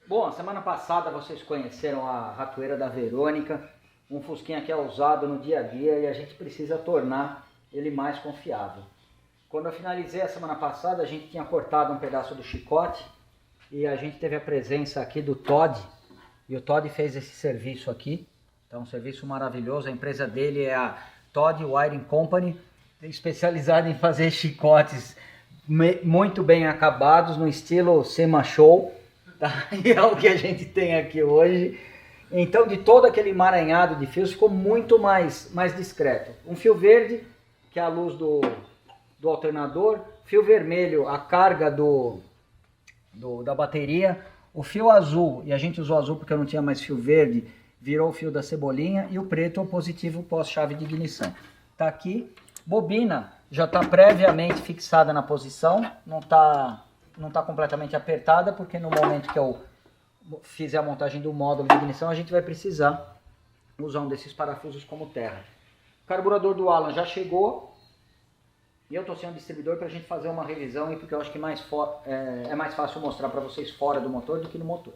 Bom, a semana passada vocês conheceram a ratoeira da Verônica, um fusquinha que é usado no dia a dia e a gente precisa tornar ele mais confiável. Quando eu finalizei a semana passada, a gente tinha cortado um pedaço do chicote e a gente teve a presença aqui do Todd, e o Todd fez esse serviço aqui. Então, um serviço maravilhoso. A empresa dele é a Todd Wiring Company, especializada em fazer chicotes muito bem acabados no estilo SEMA Show, tá? E é o que a gente tem aqui hoje. Então, de todo aquele emaranhado de fios, ficou muito mais discreto. Um fio verde, que é a luz do alternador, fio vermelho, a carga da bateria, o fio azul, e a gente usou azul porque eu não tinha mais fio verde, virou o fio da cebolinha, e o preto é o positivo pós-chave de ignição. Tá aqui, bobina já está previamente fixada na posição, não tá completamente apertada, porque no momento que eu fizer a montagem do módulo de ignição, a gente vai precisar usar um desses parafusos como terra. O carburador do Alan já chegou, e eu estou sem um distribuidor para a gente fazer uma revisão, porque eu acho que é mais fácil mostrar para vocês fora do motor do que no motor.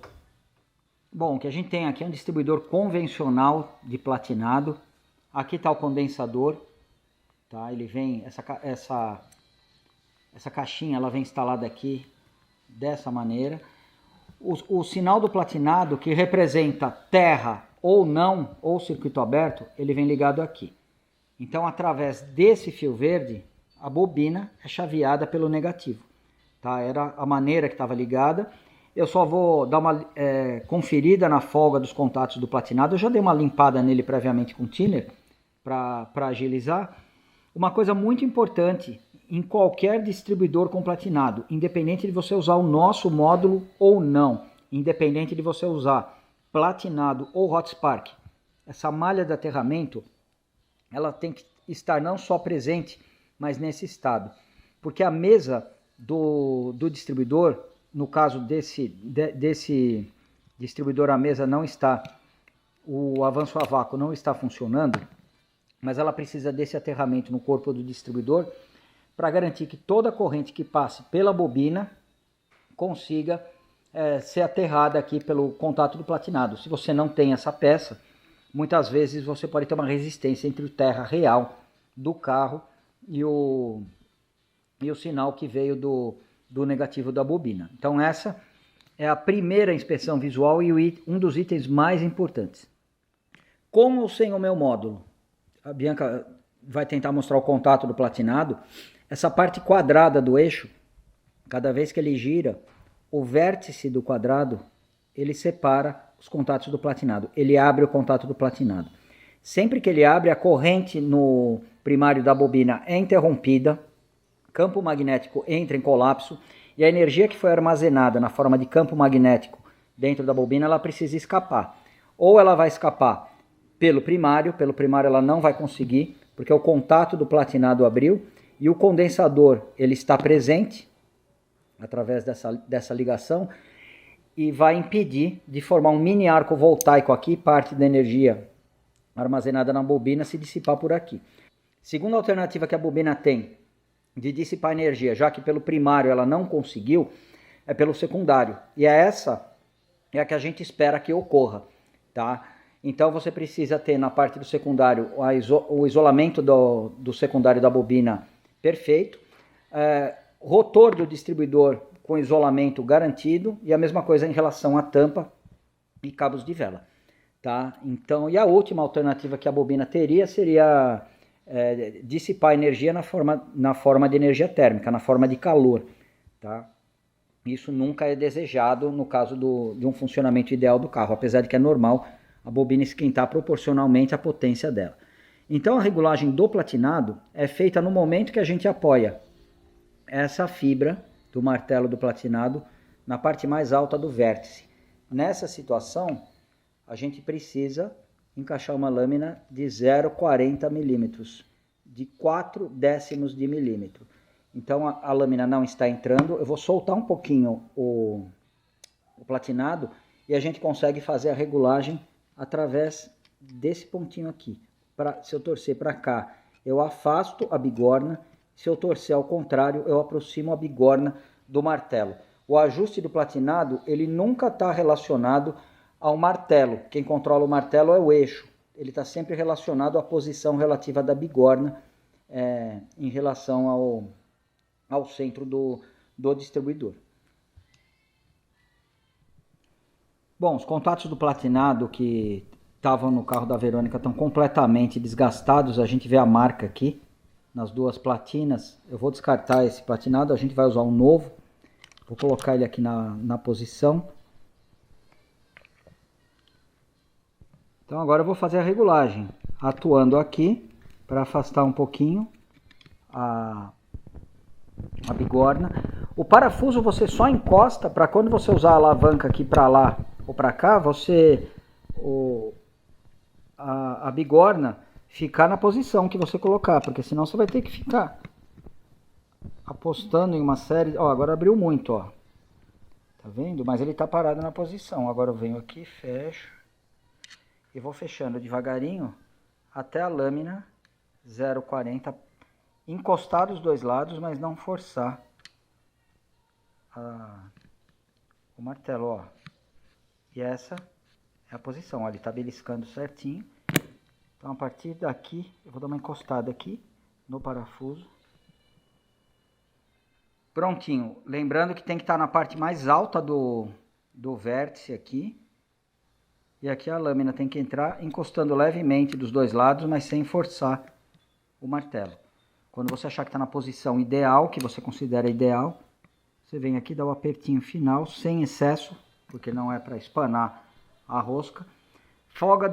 Bom, o que a gente tem aqui é um distribuidor convencional de platinado. Aqui está o condensador, tá? Ele vem, essa caixinha ela vem instalada aqui dessa maneira. O sinal do platinado, que representa terra ou não, ou circuito aberto, ele vem ligado aqui. Então, através desse fio verde, a bobina é chaveada pelo negativo. Tá? Era a maneira que estava ligada. Eu só vou dar uma conferida na folga dos contatos do platinado. Eu já dei uma limpada nele previamente com thinner para agilizar. Uma coisa muito importante em qualquer distribuidor com platinado, independente de você usar o nosso módulo ou não, independente de você usar platinado ou hot spark, essa malha de aterramento, ela tem que estar não só presente, mas nesse estado, porque a mesa do distribuidor, no caso desse distribuidor, a mesa não está, o avanço a vácuo não está funcionando, mas ela precisa desse aterramento no corpo do distribuidor para garantir que toda a corrente que passe pela bobina consiga ser aterrada aqui pelo contato do platinado. Se você não tem essa peça, muitas vezes você pode ter uma resistência entre o terra real do carro e o sinal que veio do negativo da bobina. Então essa é a primeira inspeção visual e um dos itens mais importantes. Com ou sem o meu módulo? A Bianca vai tentar mostrar o contato do platinado. Essa parte quadrada do eixo, cada vez que ele gira, o vértice do quadrado, ele separa os contatos do platinado. Ele abre o contato do platinado. Sempre que ele abre, a corrente no primário da bobina é interrompida, campo magnético entra em colapso, e a energia que foi armazenada na forma de campo magnético dentro da bobina, ela precisa escapar. Ou ela vai escapar pelo primário ela não vai conseguir, porque o contato do platinado abriu, e o condensador ele está presente, através dessa ligação, e vai impedir de formar um mini arco voltaico aqui, parte da energia armazenada na bobina se dissipar por aqui. Segunda alternativa que a bobina tem de dissipar energia, já que pelo primário ela não conseguiu, é pelo secundário. E essa é a que a gente espera que ocorra, tá? Então você precisa ter na parte do secundário o isolamento do secundário da bobina perfeito, rotor do distribuidor com isolamento garantido, e a mesma coisa em relação à tampa e cabos de vela. Tá? Então, e a última alternativa que a bobina teria seria dissipar energia na forma de energia térmica, na forma de calor. Tá? Isso nunca é desejado no caso de um funcionamento ideal do carro, apesar de que é normal a bobina esquentar proporcionalmente à potência dela. Então a regulagem do platinado é feita no momento que a gente apoia essa fibra do martelo do platinado na parte mais alta do vértice. Nessa situação, a gente precisa encaixar uma lâmina de 0,40 milímetros, de 4 décimos de milímetro. Então a lâmina não está entrando, eu vou soltar um pouquinho o platinado e a gente consegue fazer a regulagem através desse pontinho aqui. Se eu torcer para cá, eu afasto a bigorna. Se eu torcer ao contrário, eu aproximo a bigorna do martelo. O ajuste do platinado, ele nunca está relacionado ao martelo. Quem controla o martelo é o eixo. Ele está sempre relacionado à posição relativa da bigorna em relação ao centro do distribuidor. Bom, os contatos do platinado que estavam no carro da Verônica estão completamente desgastados. A gente vê a marca aqui nas duas platinas. Eu vou descartar esse platinado, a gente vai usar um novo. Vou colocar ele aqui na posição. Então agora eu vou fazer a regulagem, atuando aqui para afastar um pouquinho a bigorna. O parafuso você só encosta para quando você usar a alavanca aqui para lá ou para cá, a bigorna ficar na posição que você colocar, porque senão você vai ter que ficar apostando em uma série. Ó, agora abriu muito, ó. Tá vendo? Mas ele está parado na posição. Agora eu venho aqui, fecho e vou fechando devagarinho até a lâmina 0,40 encostar os dois lados, mas não forçar o martelo, ó. E essa é a posição, ó, ele está beliscando certinho. Então a partir daqui eu vou dar uma encostada aqui no parafuso. Prontinho, lembrando que tem que estar na parte mais alta do vértice aqui. E aqui a lâmina tem que entrar encostando levemente dos dois lados, mas sem forçar o martelo. Quando você achar que está na posição ideal, que você considera ideal, você vem aqui, dá o apertinho final, sem excesso, porque não é para espanar a rosca. Folga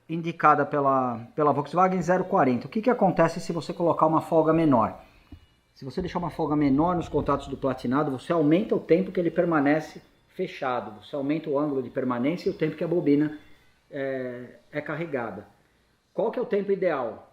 indicada pela Volkswagen 0,40. O que acontece se você colocar uma folga menor? Se você deixar uma folga menor nos contatos do platinado, você aumenta o tempo que ele permanece fechado. Você aumenta o ângulo de permanência e o tempo que a bobina é carregada. Qual que é o tempo ideal?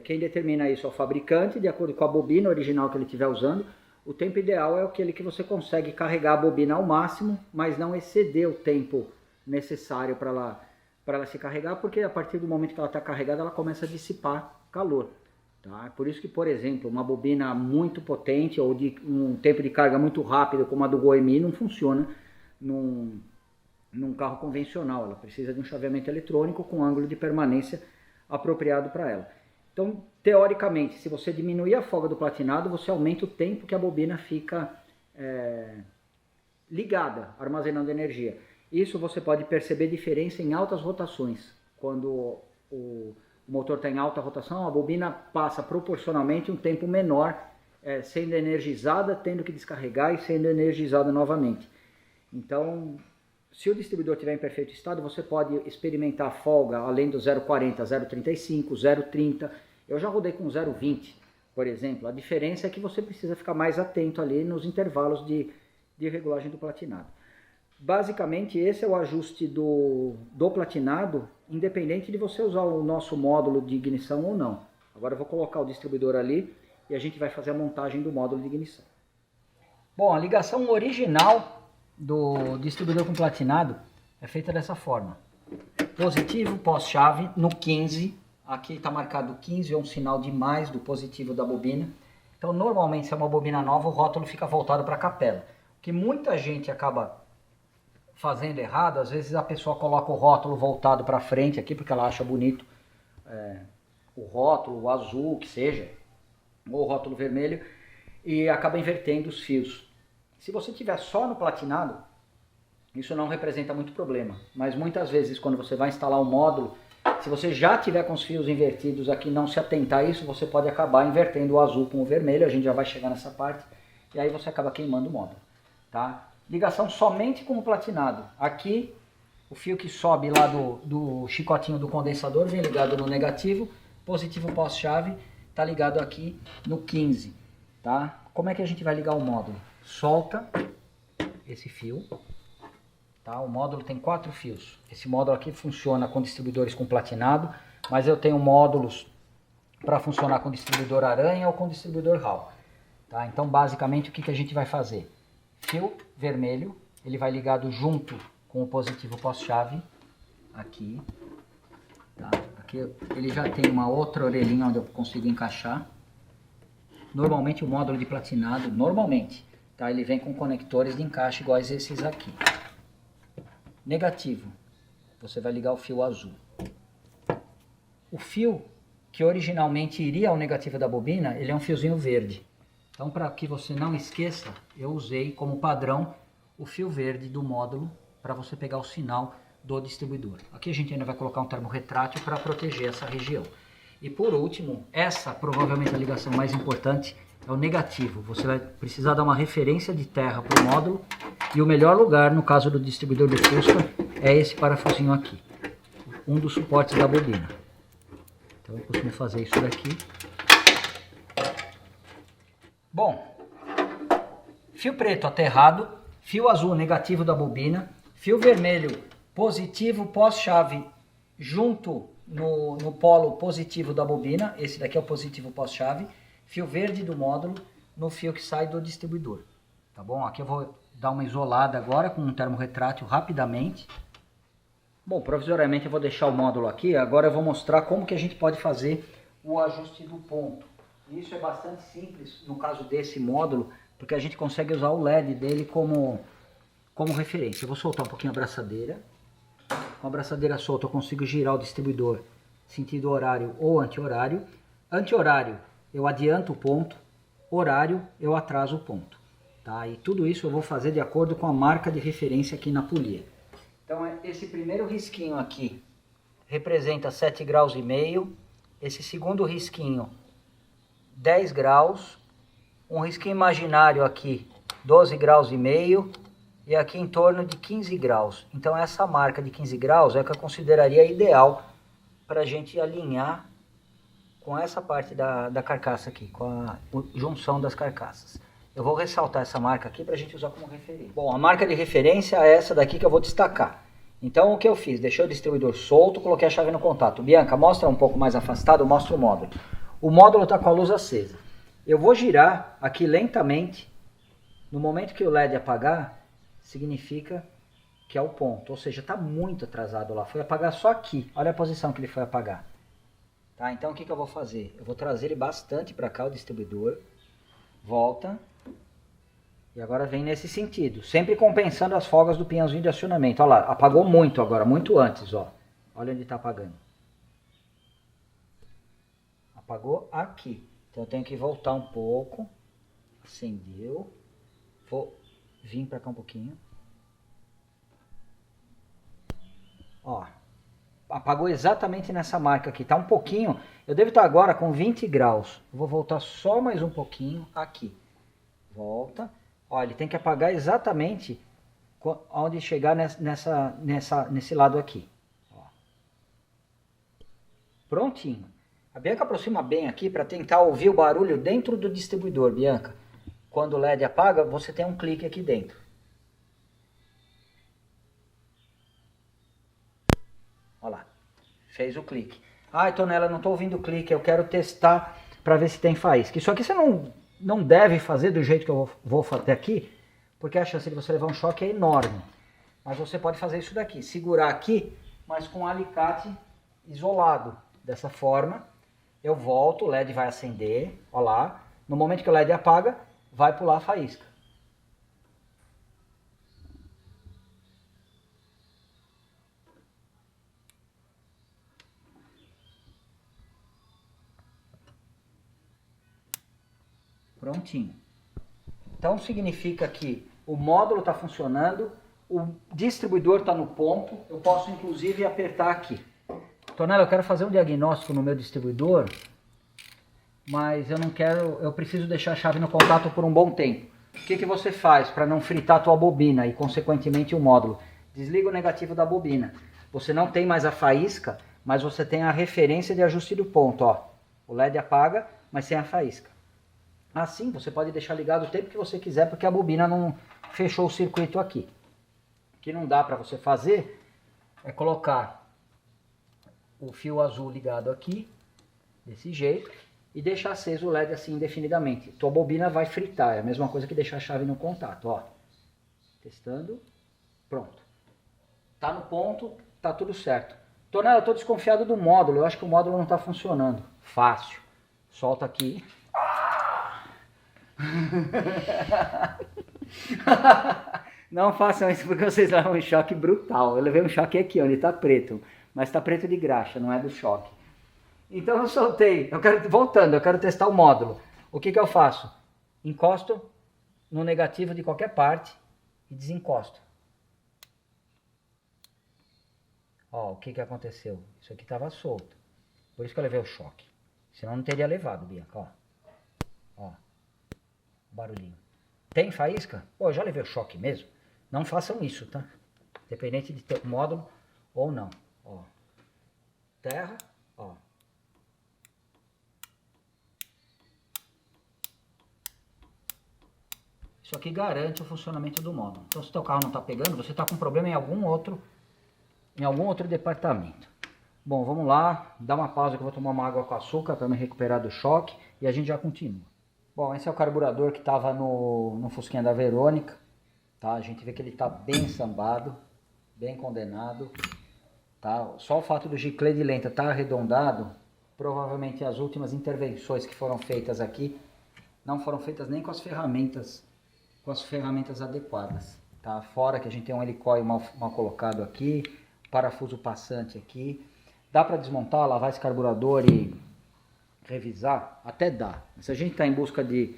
Quem determina isso é o fabricante, de acordo com a bobina original que ele estiver usando. O tempo ideal é aquele que você consegue carregar a bobina ao máximo, mas não exceder o tempo necessário para ela se carregar, porque a partir do momento que ela está carregada, ela começa a dissipar calor. Tá? Por isso que, por exemplo, uma bobina muito potente ou de um tempo de carga muito rápido, como a do Goemi, não funciona num carro convencional. Ela precisa de um chaveamento eletrônico com ângulo de permanência apropriado para ela. Então, teoricamente, se você diminuir a folga do platinado, você aumenta o tempo que a bobina fica ligada, armazenando energia. Isso você pode perceber diferença em altas rotações. Quando o motor está em alta rotação, a bobina passa proporcionalmente um tempo menor, sendo energizada, tendo que descarregar e sendo energizada novamente. Então, se o distribuidor estiver em perfeito estado, você pode experimentar folga além do 0,40, 0,35, 0,30. Eu já rodei com 0,20, por exemplo. A diferença é que você precisa ficar mais atento ali nos intervalos de regulagem do platinado. Basicamente, esse é o ajuste do platinado, independente de você usar o nosso módulo de ignição ou não. Agora eu vou colocar o distribuidor ali e a gente vai fazer a montagem do módulo de ignição. Bom, a ligação original do distribuidor com platinado é feita dessa forma. Positivo pós-chave no 15. Aqui está marcado 15, é um sinal de mais do positivo da bobina. Então, normalmente, se é uma bobina nova, o rótulo fica voltado para a capela. O que muita gente acaba fazendo errado, às vezes a pessoa coloca o rótulo voltado para frente aqui, porque ela acha bonito o rótulo, o azul, que seja, ou o rótulo vermelho, e acaba invertendo os fios. Se você tiver só no platinado, isso não representa muito problema. Mas muitas vezes, quando você vai instalar um módulo, se você já tiver com os fios invertidos aqui, não se atentar a isso, você pode acabar invertendo o azul com o vermelho. A gente já vai chegar nessa parte. E aí você acaba queimando o módulo. Tá? Ligação somente com o platinado. Aqui, o fio que sobe lá do chicotinho do condensador vem ligado no negativo. Positivo pós-chave está ligado aqui no 15. Tá? Como é que a gente vai ligar o módulo? Solta esse fio. Tá? O módulo tem 4 fios. Esse módulo aqui funciona com distribuidores com platinado, mas eu tenho módulos para funcionar com distribuidor aranha ou com distribuidor RAL. Tá? Então, basicamente, o que a gente vai fazer? Fio vermelho, ele vai ligado junto com o positivo pós-chave, aqui. Tá? Aqui ele já tem uma outra orelhinha onde eu consigo encaixar. Normalmente o módulo de platinado, Tá? Ele vem com conectores de encaixe iguais esses aqui. Negativo, você vai ligar o fio azul. O fio que originalmente iria ao negativo da bobina, ele é um fiozinho verde. Então, para que você não esqueça, eu usei como padrão o fio verde do módulo para você pegar o sinal do distribuidor. Aqui a gente ainda vai colocar um termo retrátil para proteger essa região. E por último, essa provavelmente a ligação mais importante é o negativo. Você vai precisar dar uma referência de terra para o módulo e o melhor lugar, no caso do distribuidor do Fusca, é esse parafusinho aqui, um dos suportes da bobina. Então eu costumo fazer isso daqui. Bom, fio preto aterrado, fio azul negativo da bobina, fio vermelho positivo pós-chave junto no polo positivo da bobina, esse daqui é o positivo pós-chave, fio verde do módulo no fio que sai do distribuidor, tá bom? Aqui eu vou dar uma isolada agora com um termo retrátil rapidamente. Bom, provisoriamente eu vou deixar o módulo aqui, agora eu vou mostrar como que a gente pode fazer o ajuste do ponto. Isso é bastante simples no caso desse módulo, porque a gente consegue usar o LED dele como referência. Eu vou soltar um pouquinho a abraçadeira. Com a abraçadeira solta eu consigo girar o distribuidor sentido horário ou anti-horário. Anti-horário eu adianto o ponto, horário eu atraso o ponto. Tá? E tudo isso eu vou fazer de acordo com a marca de referência aqui na polia. Então esse primeiro risquinho aqui representa 7,5 graus. Esse segundo risquinho 10 graus. Um risquinho imaginário aqui 12,5 graus. E aqui em torno de 15 graus. Então essa marca de 15 graus é que eu consideraria ideal para a gente alinhar com essa parte da carcaça aqui, com a junção das carcaças. Eu vou ressaltar essa marca aqui para a gente usar como referência. Bom, a marca de referência é essa daqui que eu vou destacar. Então o que eu fiz? Deixei o distribuidor solto, coloquei a chave no contato. Bianca, mostra um pouco mais afastado, mostra o módulo. O módulo está com a luz acesa. Eu vou girar aqui lentamente. No momento que o LED apagar, significa que é o ponto, ou seja, está muito atrasado lá, foi apagar só aqui, olha a posição que ele foi apagar. Tá, então o que eu vou fazer? Eu vou trazer ele bastante para cá, o distribuidor, volta, e agora vem nesse sentido, sempre compensando as folgas do pinhãozinho de acionamento. Olha lá, apagou muito agora, muito antes, ó. Olha onde está apagando. Apagou aqui, então eu tenho que voltar um pouco, acendeu, vou vir para cá um pouquinho. Ó, apagou exatamente nessa marca aqui. Tá um pouquinho, eu devo estar agora com 20 graus. Eu vou voltar só mais um pouquinho aqui. Volta. Ó, ele tem que apagar exatamente onde chegar nesse lado aqui. Ó. Prontinho. A Bianca aproxima bem aqui para tentar ouvir o barulho dentro do distribuidor, Bianca. Quando o LED apaga, você tem um clique aqui dentro. Olha lá, fez o clique. Ah, Tonela, não estou ouvindo o clique, eu quero testar para ver se tem faísca. Isso aqui você não deve fazer do jeito que eu vou fazer aqui, porque a chance de você levar um choque é enorme. Mas você pode fazer isso daqui, segurar aqui, mas com um alicate isolado. Dessa forma, eu volto, o LED vai acender, olha lá. No momento que o LED apaga, vai pular a faísca. Prontinho. Então significa que o módulo está funcionando, o distribuidor está no ponto, eu posso inclusive apertar aqui. Tonela, eu quero fazer um diagnóstico no meu distribuidor, mas eu não quero, eu preciso deixar a chave no contato por um bom tempo. O que você faz para não fritar a tua bobina e consequentemente o módulo? Desliga o negativo da bobina. Você não tem mais a faísca, mas você tem a referência de ajuste do ponto. Ó. O LED apaga, mas sem a faísca. Assim você pode deixar ligado o tempo que você quiser, porque a bobina não fechou o circuito aqui. O que não dá para você fazer é colocar o fio azul ligado aqui, desse jeito, e deixar aceso o LED assim indefinidamente. Tua bobina vai fritar, é a mesma coisa que deixar a chave no contato, ó. Testando, pronto. Tá no ponto, tá tudo certo. Tonela, eu tô desconfiado do módulo, eu acho que o módulo não tá funcionando. Fácil. Solta aqui. Não façam isso porque vocês levam um choque brutal. Eu levei um choque aqui, onde está preto. Mas está preto de graxa, não é do choque. Então eu soltei. Voltando, eu quero testar o módulo. O que eu faço? Encosto no negativo de qualquer parte e desencosto. Ó, o que aconteceu? Isso aqui estava solto. Por isso que eu levei o choque. Senão não teria levado, Bianca. Ó. Ó. Barulhinho. Tem faísca? Pô, eu já levei o choque mesmo. Não façam isso, tá? Independente de ter módulo ou não. Ó. Terra, ó. Isso aqui garante o funcionamento do módulo. Então, se o teu carro não está pegando, você está com problema em algum outro departamento. Bom, vamos lá. Dá uma pausa que eu vou tomar uma água com açúcar para me recuperar do choque e a gente já continua. Bom, esse é o carburador que estava no Fusquinha da Verônica. Tá? A gente vê que ele está bem sambado, bem condenado. Tá? Só o fato do giclê de lenta estar arredondado, provavelmente as últimas intervenções que foram feitas aqui não foram feitas nem com as ferramentas adequadas. Tá? Fora que a gente tem um helicóio mal colocado aqui, parafuso passante aqui. Dá para desmontar, lavar esse carburador e revisar? Até dá. Se a gente está em busca de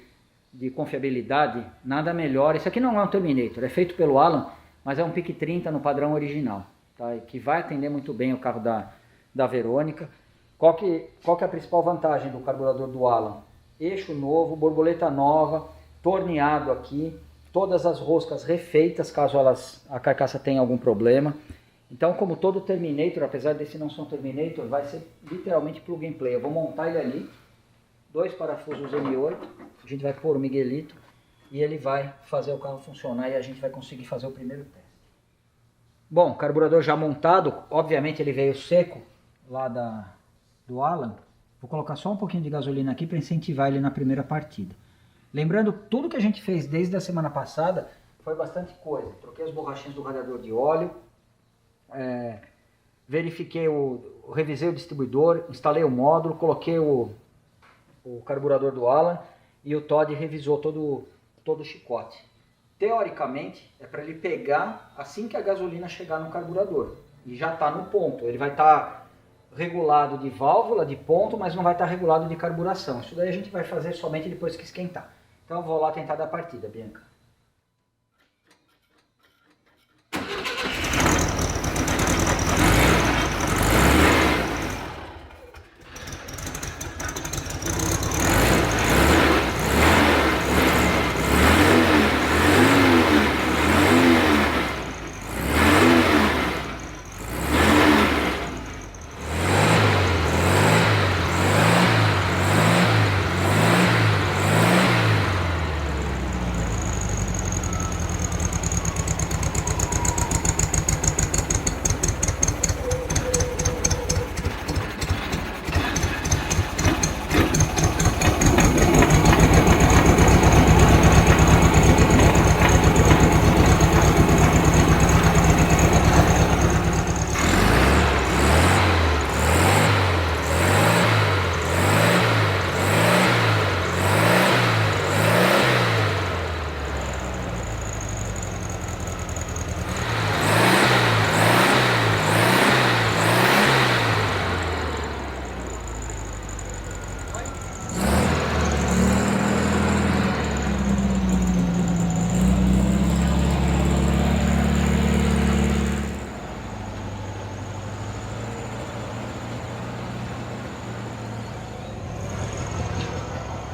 confiabilidade, nada melhor. Isso aqui não é um Terminator, é feito pelo Alan, mas é um PIC 30 no padrão original. Tá? E que vai atender muito bem o carro da Verônica. Qual que é a principal vantagem do carburador do Alan? Eixo novo, borboleta nova, torneado aqui, todas as roscas refeitas caso a carcaça tenha algum problema. Então, como todo Terminator, apesar desse não ser um Terminator, vai ser literalmente plug and play. Eu vou montar ele ali, 2 parafusos M8, a gente vai pôr o Miguelito e ele vai fazer o carro funcionar e a gente vai conseguir fazer o primeiro teste. Bom, carburador já montado, obviamente ele veio seco lá do Alan. Vou colocar só um pouquinho de gasolina aqui para incentivar ele na primeira partida. Lembrando, tudo que a gente fez desde a semana passada foi bastante coisa. Troquei as borrachinhas do radiador de óleo, verifiquei revisei o distribuidor, instalei o módulo, coloquei o carburador do Alan e o Todd revisou todo o chicote. Teoricamente é para ele pegar assim que a gasolina chegar no carburador e já está no ponto. Ele vai estar regulado de válvula, de ponto, mas não vai estar regulado de carburação. Isso daí a gente vai fazer somente depois que esquentar. Então eu vou lá tentar dar partida, Bianca.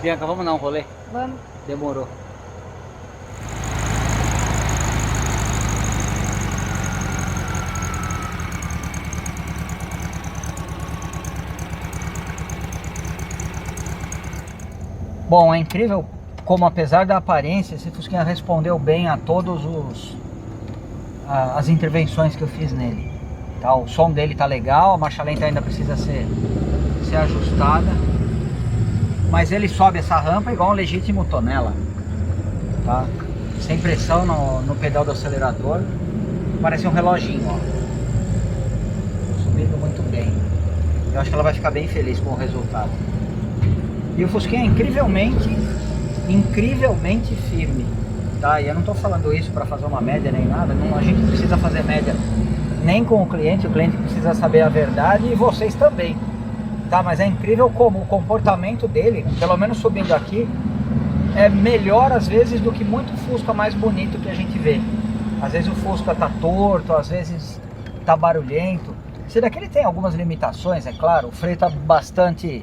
Bianca, vamos dar um rolê? Vamos. Demorou. Bom, é incrível como, apesar da aparência, esse Fusquinha respondeu bem a todos as intervenções que eu fiz nele. Tá? O som dele tá legal, a marcha lenta ainda precisa ser ajustada. Mas ele sobe essa rampa igual um legítimo tonela, tá? Sem pressão no pedal do acelerador. Parece um reloginho, ó. Subindo muito bem. Eu acho que ela vai ficar bem feliz com o resultado. E o Fusquinha é incrivelmente firme. tá? E eu não estou falando isso para fazer uma média nem nada, não, a gente não precisa fazer média nem com o cliente precisa saber a verdade e vocês também, tá? Mas é incrível como o comportamento dele, pelo menos subindo aqui, é melhor às vezes do que muito Fusca mais bonito que a gente vê. Às vezes o Fusca tá torto, às vezes tá barulhento. Esse daqui ele tem algumas limitações, é claro, o freio tá bastante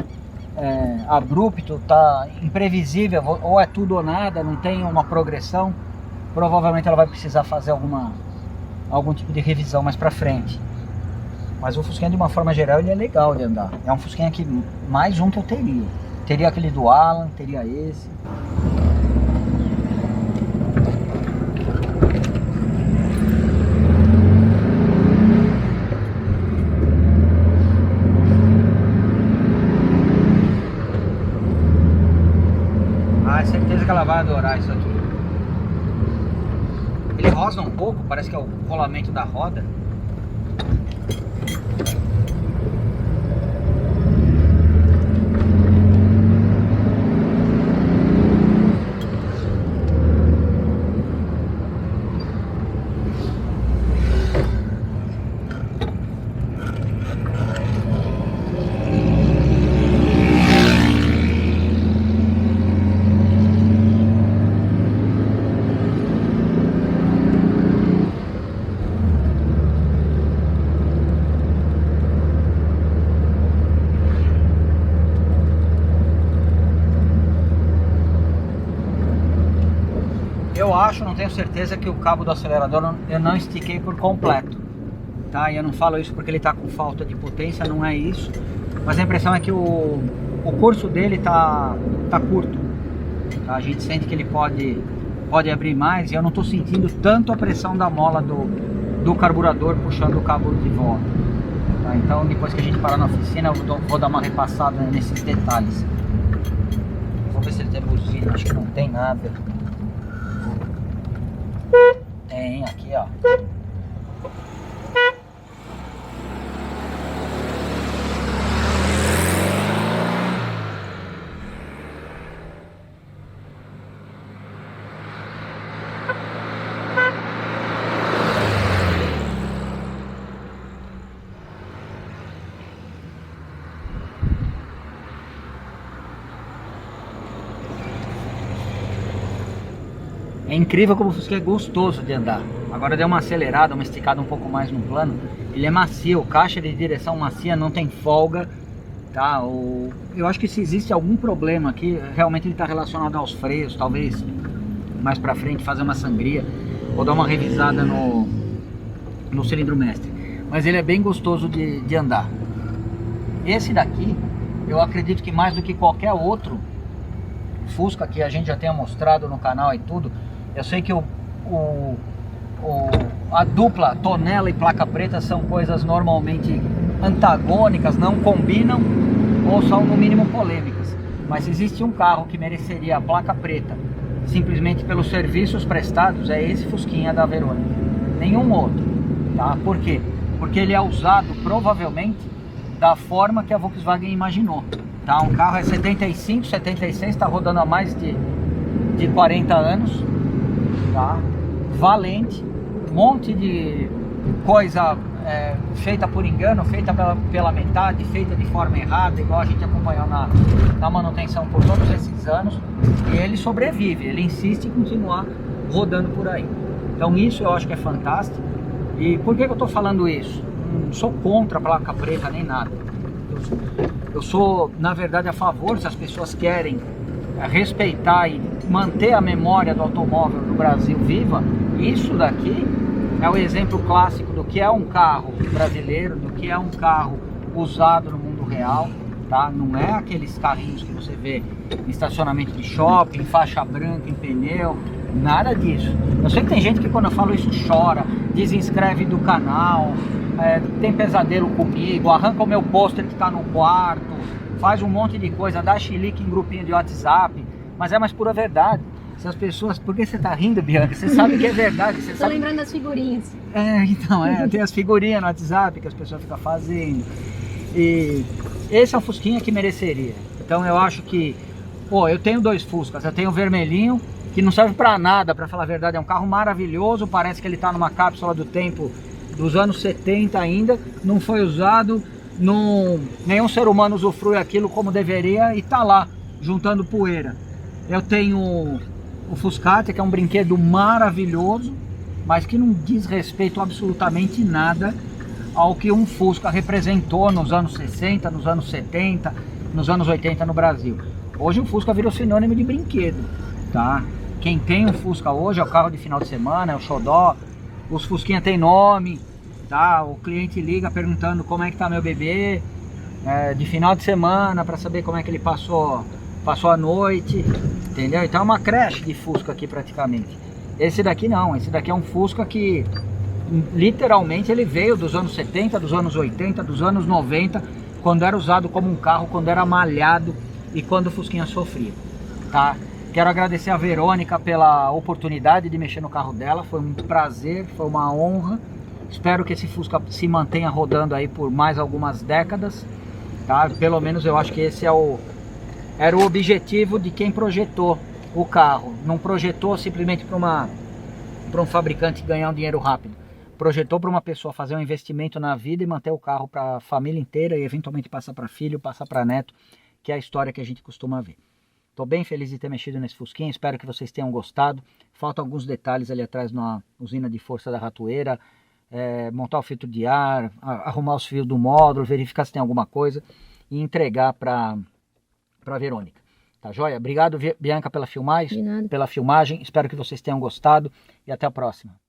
abrupto, tá imprevisível, ou é tudo ou nada, não tem uma progressão. Provavelmente ela vai precisar fazer algum tipo de revisão mais pra frente. Mas o Fusquinha, de uma forma geral, ele é legal de andar. É um Fusquinha que mais um que eu teria. Teria aquele do Alan, teria esse. Ah, certeza que ela vai adorar isso aqui. Ele rosa um pouco, parece que é o rolamento da roda. Eu acho, não tenho certeza, que o cabo do acelerador eu não estiquei por completo, tá? E eu não falo isso porque ele tá com falta de potência, não é isso. Mas a impressão é que o curso dele tá curto, tá? A gente sente que ele pode abrir mais e eu não tô sentindo tanto a pressão da mola do carburador puxando o cabo de volta, tá? Então depois que a gente parar na oficina eu vou dar uma repassada nesses detalhes. Vou ver se ele tem buzina, acho que não tem nada. Tem aqui, ó. É incrível como o Fusca é gostoso de andar. Agora deu uma acelerada, uma esticada um pouco mais no plano. Ele é macio, caixa de direção macia, não tem folga, tá? Eu acho que se existe algum problema aqui, realmente ele está relacionado aos freios. Talvez mais pra frente fazer uma sangria ou dar uma revisada no cilindro mestre. Mas ele é bem gostoso de andar. Esse daqui, eu acredito que mais do que qualquer outro Fusca que a gente já tenha mostrado no canal e tudo, eu sei que a dupla tonela e placa preta são coisas normalmente antagônicas, não combinam ou são no mínimo polêmicas. Mas se existe um carro que mereceria a placa preta simplesmente pelos serviços prestados, é esse Fusquinha da Verônica. Nenhum outro, tá? Por quê? Porque ele é usado provavelmente da forma que a Volkswagen imaginou, tá? Um carro é 75, 76, está rodando há mais de 40 anos, tá? Valente, um monte de coisa feita por engano, feita pela metade, feita de forma errada, igual a gente acompanhou na manutenção por todos esses anos, e ele sobrevive, ele insiste em continuar rodando por aí. Então isso eu acho que é fantástico. E por que eu estou falando isso? Não sou contra a placa preta nem nada. Eu sou, na verdade, a favor, se as pessoas querem respeitar e manter a memória do automóvel do Brasil viva. Isso daqui é o exemplo clássico do que é um carro brasileiro, do que é um carro usado no mundo real, tá? Não é aqueles carrinhos que você vê em estacionamento de shopping, faixa branca em pneu, nada disso. Eu sei que tem gente que quando eu falo isso chora, desinscreve do canal, tem pesadelo comigo, arranca o meu pôster que está no quarto, faz um monte de coisa, dá chilique em grupinho de WhatsApp, mas é mais pura verdade. Se as pessoas... Por que você tá rindo, Bianca? Você sabe que é verdade. Você Tô lembrando das figurinhas. Então, tem as figurinhas no WhatsApp que as pessoas ficam fazendo. E esse é um Fusquinha que mereceria. Então eu acho que... Pô, eu tenho dois Fuscas. Eu tenho o vermelhinho que não serve para nada, para falar a verdade. É um carro maravilhoso, parece que ele está numa cápsula do tempo dos anos 70 ainda, não foi usado, nenhum ser humano usufrui aquilo como deveria e está lá, juntando poeira. Eu tenho o Fuscati, que é um brinquedo maravilhoso, mas que não diz respeito absolutamente nada ao que um Fusca representou nos anos 60, nos anos 70, nos anos 80 no Brasil. Hoje o Fusca virou sinônimo de brinquedo, tá? Quem tem um Fusca hoje é o carro de final de semana, é o xodó. Os Fusquinha tem nome, tá? O cliente liga perguntando como é que tá meu bebê, de final de semana, para saber como é que ele passou a noite, entendeu? Então é uma creche de Fusca aqui praticamente. Esse daqui não, esse daqui é um Fusca que literalmente ele veio dos anos 70, dos anos 80, dos anos 90, quando era usado como um carro, quando era malhado e quando o Fusquinha sofria, tá? Quero agradecer a Verônica pela oportunidade de mexer no carro dela, foi um prazer, foi uma honra. Espero que esse Fusca se mantenha rodando aí por mais algumas décadas, tá? Pelo menos eu acho que esse era o objetivo de quem projetou o carro. Não projetou simplesmente para um fabricante ganhar um dinheiro rápido. Projetou para uma pessoa fazer um investimento na vida e manter o carro para a família inteira e eventualmente passar para filho, passar para neto, que é a história que a gente costuma ver. Estou bem feliz de ter mexido nesse Fusquinha, espero que vocês tenham gostado. Faltam alguns detalhes ali atrás na usina de força da ratoeira, montar o filtro de ar, arrumar os fios do módulo, verificar se tem alguma coisa e entregar para Verônica. Tá joia? Obrigado, Bianca, pela filmagem, espero que vocês tenham gostado e até a próxima.